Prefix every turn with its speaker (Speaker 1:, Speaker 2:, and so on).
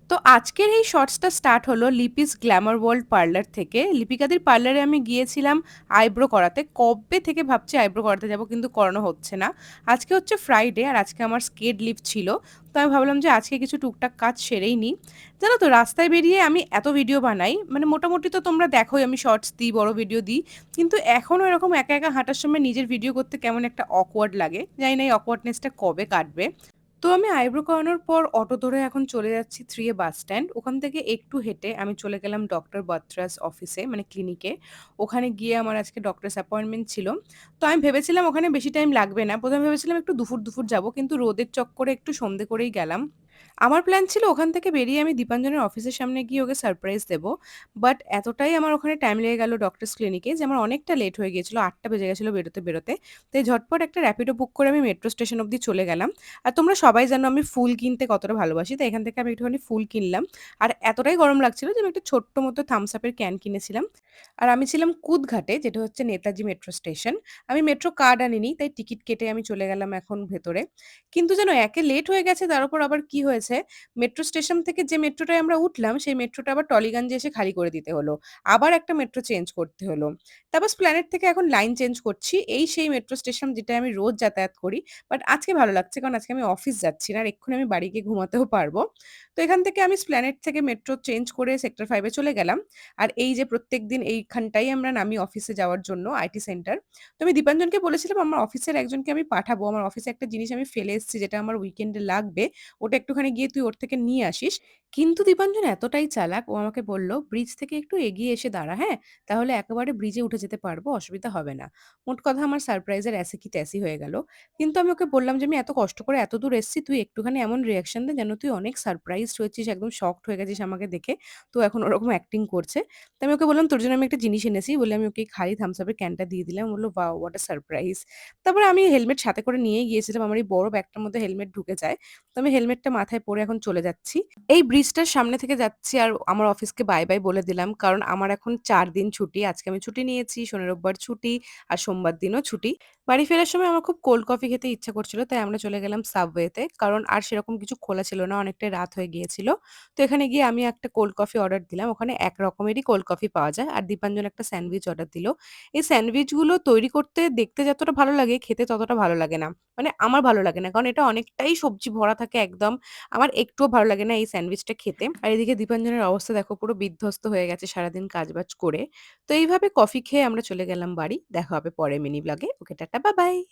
Speaker 1: তো আজকের এই শর্টসটা স্টার্ট হলো লিপিস গ্ল্যামার ওয়ার্ল্ড পার্লার থেকে। লিপিকাদির পার্লারে আমি গিয়েছিলাম আইব্রো করাতে। কবে থেকে ভাবছি আইব্রো করাতে যাব, কিন্তু করানো হচ্ছে না। আজকে হচ্ছে ফ্রাইডে আর আজকে আমার স্কেড লিভ ছিল। তো আমি ভাবলাম যে আজকে কিছু টুকটাক কাজ সেরেই নিই। জানো তো, রাস্তায় বেরিয়ে আমি এত ভিডিও বানাই, মানে মোটামুটি তো তোমরা দেখোই আমি শর্টস দিই, বড় ভিডিও দিই। কিন্তু এখনও এরকম একা একা হাঁটার সময় নিজের ভিডিও করতে কেমন একটা অকওয়ার্ড লাগে। জানি না এই অকওয়ার্ডনেসটা কবে কাটবে। তো আমি আইব্রো করানোর পর অটো ধরে এখন চলে যাচ্ছি 3 বাস স্ট্যান্ড। ওখান থেকে একটু হেঁটে আমি চলে গেলাম ডক্টর বাত্রাস অফিসে, মানে ক্লিনিকে। ওখানে গিয়ে আমার আজকে ডক্টরস অ্যাপয়েন্টমেন্ট ছিল। তো আমি ভেবেছিলাম ওখানে বেশি টাইম লাগবে না। প্রথমে ভেবেছিলাম একটু দুপুর যাবো, কিন্তু রোদের চক্করে একটু সন্ধে করেই গেলাম। আমার প্ল্যান ছিল ওখান থেকে বেরিয়ে আমি দীপাঞ্জনের অফিসের সামনে গিয়ে ওকে সারপ্রাইজ দেবো। বাট এতটাই আমার ওখানে টাইম লেগে গেল ডক্টরস ক্লিনিকে যে আমার অনেকটা লেট হয়ে গিয়েছিল। 8টা বেজে গেছিল বেরোতে। তাই ঝটপট একটা র্যাপিডো বুক করে আমি মেট্রো স্টেশন অব্দি চলে গেলাম। আর তোমরা সবাই জানো আমি ফুল কিনতে কতটা ভালোবাসি। তো এখান থেকে আমি একটুখানি ফুল কিনলাম। আর এতটাই গরম লাগছিল যে আমি একটা ছোট্ট মতো থামস আপের ক্যান কিনেছিলাম। আর আমি ছিলাম কুদঘাটে, যেটা হচ্ছে নেতাজি মেট্রো স্টেশন। আমি মেট্রো কার্ড আনিনি, তাই টিকিট কেটে আমি চলে গেলাম এখন ভেতরে। কিন্তু জানো, একে লেট হয়ে গেছে, তার উপর আবার কি হয়েছে, মেট্রো স্টেশন থেকে যে মেট্রোটায় আমরা উঠলাম সেই মেট্রোটা আবার টলিগঞ্জে এসে খালি করে দিতে হলো। আবার একটা মেট্রো চেঞ্জ করতে হলো। তারপর স্প্ল্যানেড থেকে এখন লাইন চেঞ্জ করছি। এই সেই মেট্রো স্টেশন যেটায় আমি রোজ যাতায়াত করি। বাট আজকে ভালো লাগছে, কারণ আজকে আমি অফিস যাচ্ছি না আর এক্ষুনি আমি বাড়ি গিয়ে ঘুমাতেও পারবো। তো এখান থেকে আমি স্প্ল্যানেড থেকে মেট্রো চেঞ্জ করে সেক্টর 5 এ চলে গেলাম। আর এই যে প্রত্যেকদিন এইখানটাই আমরা নামি অফিসে যাওয়ার জন্য, আইটি সেন্টার। তো আমি দীপাঞ্জনকে বলেছিলাম আমার অফিসের একজনকে আমি পাঠাবো। আমার অফিসে একটা জিনিস আমি ফেলে এসেছি যেটা আমার উইকেন্ডে লাগবে। ওটা একটুখানি গিয়ে তুই ওর থেকে নিয়ে আসিস। কিন্তু দীপাঞ্জন এতটাই চালাক, ও আমাকে বলল, "ব্রিজ থেকে একটু এগিয়ে এসে দাঁড়া, হ্যাঁ? তাহলে একেবারে ব্রিজে উঠে যেতে পারবো, অসুবিধা হবে না।" মোট কথা আমার সারপ্রাইজের এসে কি তেসি হয়ে গেল। কিন্তু আমি ওকে বললাম যে, "আমি এত কষ্ট করে এত দূর এসেছি, তুই একটুখানি এমন রিঅ্যাকশন দে যেন তুই অনেক সারপ্রাইজড হয়েছিস, একদম শকড হয়ে গেছিস আমাকে দেখে।" তো এখন ওরকম অ্যাক্টিং করছে। তো আমি ওকে বললাম, "তোর জন্য আমি একটা জিনিস এনেছি।" বলে আমি ওকে খালি থামস আপের ক্যানটা দিয়ে দিলাম। বলল, "ওয়াও! What a surprise!" তারপরে আমি হেলমেট সাথে করে নিয়েই গিয়েছিলাম। আমার এই বড় ব্যাগটার মধ্যে হেলমেট ঢুকে যায়। তো আমি হেলমেটটা মাথায় পরে এখন চলে যাচ্ছি। এই ব্রিজটার সামনে থেকে যাচ্ছি আর আমার অফিসকে বাই, বাই বলে দিলাম। কারণ আমার এখন ৪ দিন ছুটি। আজকে আমি ছুটি নিয়েছি, শনি, রোববার ছুটি আর সোমবার দিনও ছুটি। বাড়ি ফেরার সময় আমার খুব কোল্ড কফি খেতে ইচ্ছা করছিল। তাই আমরা চলে গেলাম সাবওয়েতে। কারণ আর সেরকম কিছু খোলা ছিল না। অনেকটাই রাত হয়ে গিয়েছিল। তো এখানে গিয়ে আমি একটা কোল্ড কফি অর্ডার দিলাম। ওখানে এক রকমেরই কোল্ড কফি পাওয়া যায়। আর দীপাঞ্জন একটা স্যান্ডউইচ অর্ডার দিল। এই স্যান্ডউইচগুলো তৈরি করতে দেখতে যতটা ভালো লাগে, খেতে ততটা ভালো লাগে না। মানে আমার ভালো লাগে না। কারণ এটা অনেকটাই সবজি ভরা থাকে একদম। আমার একটুও ভালো লাগে না এই স্যান্ডউইচটা খেতে। আর এদিকে দীপাঞ্জনের অবস্থা দেখো, পুরো বিধ্বস্ত হয়ে গেছে সারাদিন কাজবাজ করে। তো এইভাবে কফি খেয়ে আমরা চলে গেলাম বাড়ি। দেখা হবে পরের মিনি ব্লগে। ওকে টাটা, বাই বাই।